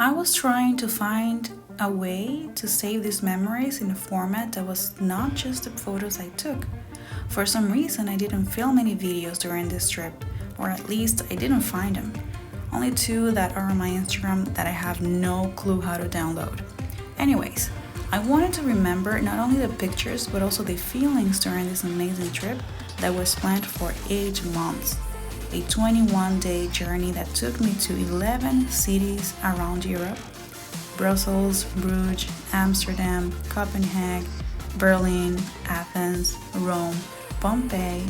I was trying to find a way to save these memories in a format that was not just the photos I took. For some reason, I didn't film any videos during this trip, or at least I didn't find them. Only two that are on my Instagram that I have no clue how to download. Anyways, I wanted to remember not only the pictures but also the feelings during this amazing trip that was planned for 8 months. A 21-day journey that took me to 11 cities around Europe: Brussels, Bruges, Amsterdam, Copenhagen, Berlin, Athens, Rome, Pompeii,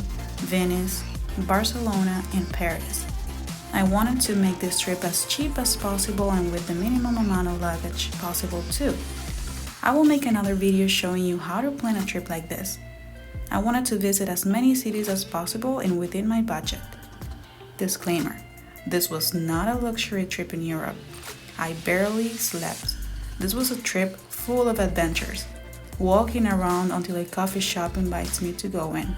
Venice, Barcelona, and Paris. I wanted to make this trip as cheap as possible and with the minimum amount of luggage possible too. I will make another video showing you how to plan a trip like this. I wanted to visit as many cities as possible and within my budget. Disclaimer: this was not a luxury trip in Europe. I barely slept. This was a trip full of adventures, walking around until a coffee shop invites me to go in.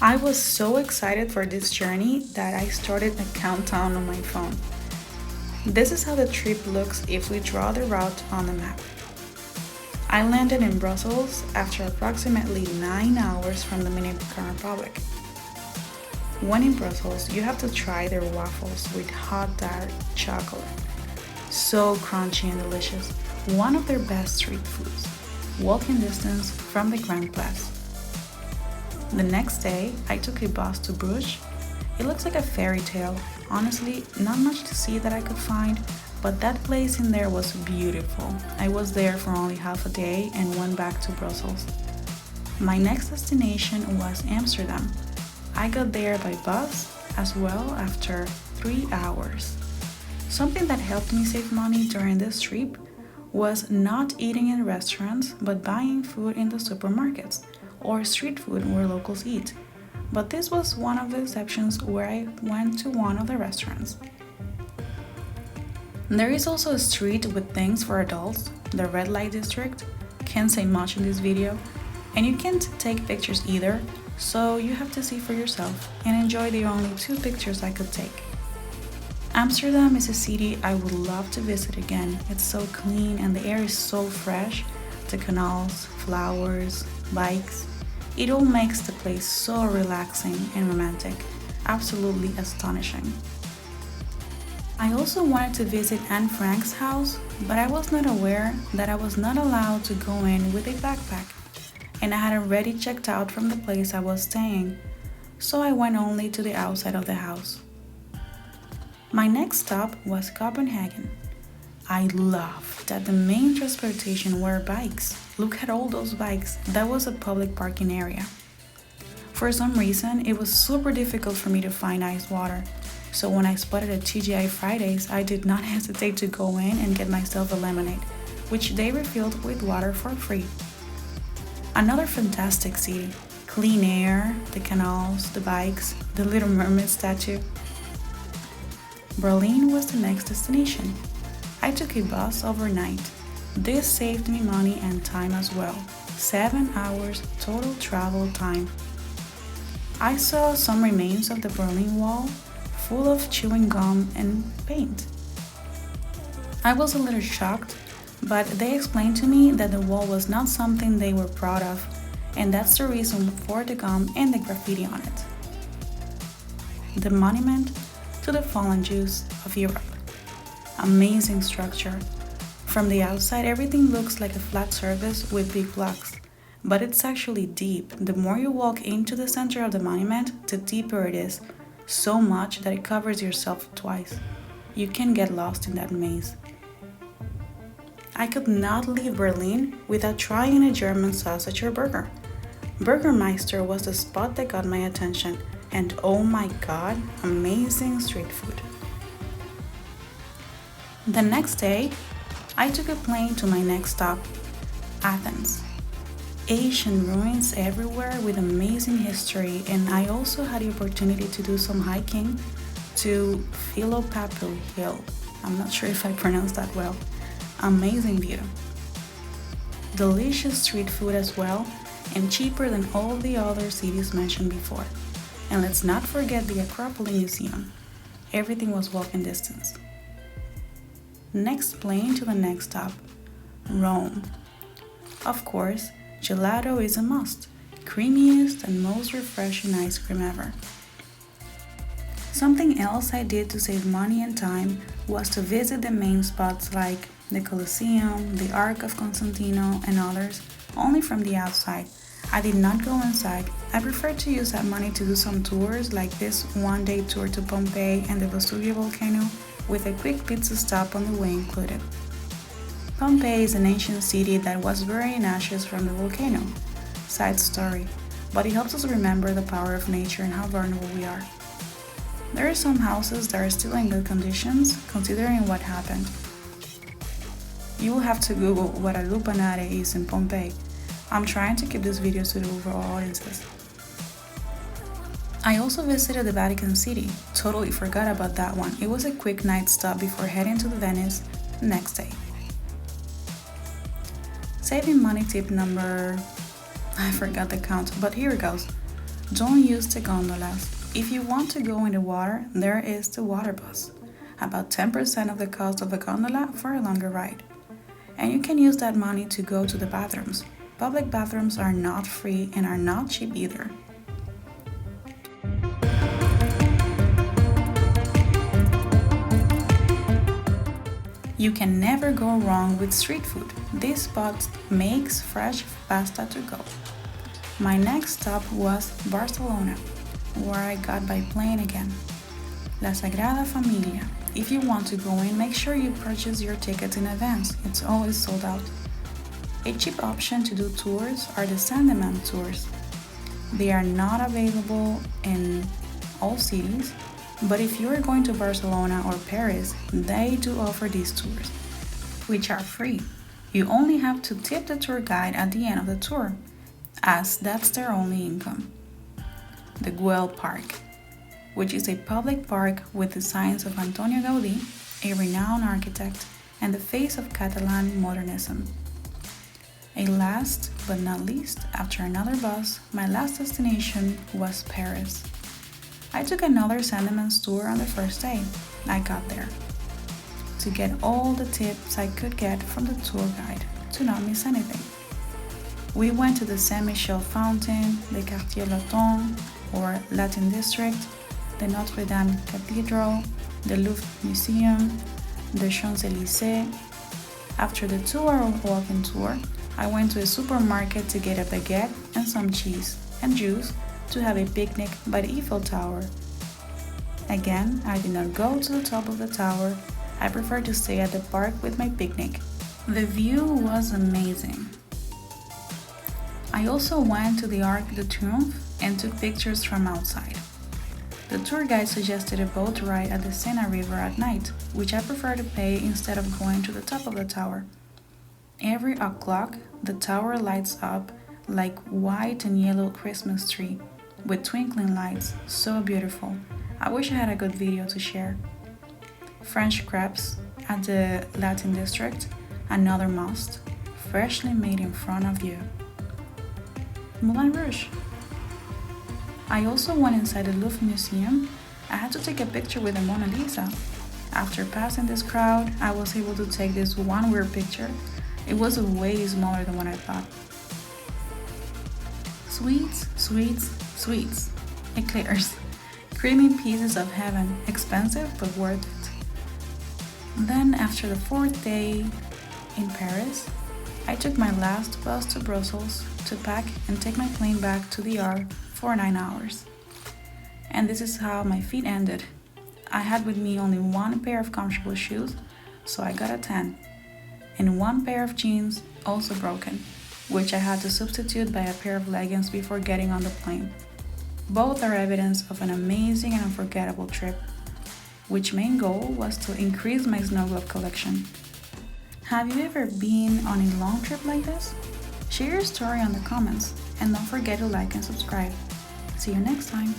I was so excited for this journey that I started a countdown on my phone. This is how the trip looks if we draw the route on the map. I landed in Brussels after approximately 9 hours from the Dominican Republic. When in Brussels, you have to try their waffles with hot dark chocolate. So crunchy and delicious. One of their best street foods. Walking distance from the Grand Place. The next day, I took a bus to Bruges. It looks like a fairy tale. Honestly, not much to see that I could find, but that place in there was beautiful. I was there for only half a day and went back to Brussels. My next destination was Amsterdam. I got there by bus as well after 3 hours. Something that helped me save money during this trip was not eating in restaurants but buying food in the supermarkets or street food where locals eat. But this was one of the exceptions where I went to one of the restaurants. There is also a street with things for adults, the red light district. Can't say much in this video, and you can't take pictures either, so you have to see for yourself and enjoy the only 2 pictures I could take. Amsterdam is a city I would love to visit again. It's so clean and the air is so fresh. The canals, flowers, bikes. It all makes the place so relaxing and romantic. Absolutely astonishing. I also wanted to visit Anne Frank's house, but I was not aware that I was not allowed to go in with a backpack, and I had already checked out from the place I was staying, so I went only to the outside of the house. My next stop was Copenhagen. I love that the main transportation were bikes. Look at all those bikes. That was a public parking area. For some reason, it was super difficult for me to find ice water. So when I spotted a TGI Fridays, I did not hesitate to go in and get myself a lemonade, which they refilled with water for free. Another fantastic city. Clean air, the canals, the bikes, the Little Mermaid statue. Berlin was the next destination. I took a bus overnight. This saved me money and time as well. 7 hours total travel time. I saw some remains of the Berlin Wall, full of chewing gum and paint. I was a little shocked, but they explained to me that the wall was not something they were proud of, and that's the reason for the gum and the graffiti on it. The monument to the fallen Jews of Europe. Amazing structure. From the outside, everything looks like a flat surface with big blocks, but it's actually deep. The more you walk into the center of the monument, the deeper it is, so much that it covers yourself twice. You can get lost in that maze. I could not leave Berlin without trying a German sausage or burger. Burgermeister was the spot that got my attention, and oh my god, amazing street food. The next day, I took a plane to my next stop, Athens. Ancient ruins everywhere with amazing history, and I also had the opportunity to do some hiking to Philopapil Hill. I'm not sure if I pronounced that well. Amazing view. Delicious street food as well, and cheaper than all the other cities mentioned before. And let's not forget the Acropolis Museum. Everything was walking distance. Next plane to the next stop, Rome. Of course, gelato is a must, creamiest and most refreshing ice cream ever. Something else I did to save money and time was to visit the main spots like the Colosseum, the Arc of Constantino, and others, only from the outside. I did not go inside. I preferred to use that money to do some tours like this one-day tour to Pompeii and the Vesuvio volcano with a quick pizza stop on the way included. Pompeii is an ancient city that was buried in ashes from the volcano. Side story, but it helps us remember the power of nature and how vulnerable we are. There are some houses that are still in good conditions considering what happened. You will have to Google what a lupanare is in Pompeii. I'm trying to keep this video suitable for all audiences. I also visited the Vatican City. Totally forgot about that one. It was a quick night stop before heading to Venice the next day. Saving money tip number... I forgot the count, but here it goes. Don't use the gondolas. If you want to go in the water, there is the water bus. About 10% of the cost of a gondola for a longer ride. And you can use that money to go to the bathrooms. Public bathrooms are not free and are not cheap either. You can never go wrong with street food. This spot makes fresh pasta to go. My next stop was Barcelona, where I got by plane again. La Sagrada Familia. If you want to go in, make sure you purchase your tickets in advance. It's always sold out. A cheap option to do tours are the Sandman tours. They are not available in all cities, but if you are going to Barcelona or Paris, they do offer these tours, which are free. You only have to tip the tour guide at the end of the tour, as that's their only income. The Güell Park, which is a public park with the signs of Antonio Gaudí, a renowned architect, and the face of Catalan modernism. And last but not least, after another bus, my last destination was Paris. I took another Sandman's tour on the first day I got there to get all the tips I could get from the tour guide to not miss anything. We went to the Saint-Michel Fountain, the Quartier Latin or Latin District, the Notre Dame Cathedral, the Louvre Museum, the Champs-Élysées. After the 2-hour walking tour, I went to a supermarket to get a baguette and some cheese and juice to have a picnic by the Eiffel Tower. Again, I did not go to the top of the tower. I preferred to stay at the park with my picnic. The view was amazing. I also went to the Arc de Triomphe and took pictures from outside. The tour guide suggested a boat ride at the Sena River at night, which I prefer to pay instead of going to the top of the tower. Every o'clock, the tower lights up like white and yellow Christmas tree with twinkling lights, so beautiful. I wish I had a good video to share. French crepes at the Latin District, another must, freshly made in front of you. Moulin Rouge. I also went inside the Louvre Museum. I had to take a picture with the Mona Lisa. After passing this crowd, I was able to take this one weird picture. It was way smaller than what I thought. Sweets, sweets, sweets. Eclairs. Creamy pieces of heaven. Expensive but worth it. Then, after the 4th day in Paris, I took my last bus to Brussels to pack and take my plane back to the R for 9 hours. And this is how my feet ended. I had with me only one pair of comfortable shoes, so I got a 10. And one pair of jeans, also broken, which I had to substitute by a pair of leggings before getting on the plane. Both are evidence of an amazing and unforgettable trip, which main goal was to increase my snow globe collection. Have you ever been on a long trip like this? Share your story on the comments, and don't forget to like and subscribe. See you next time!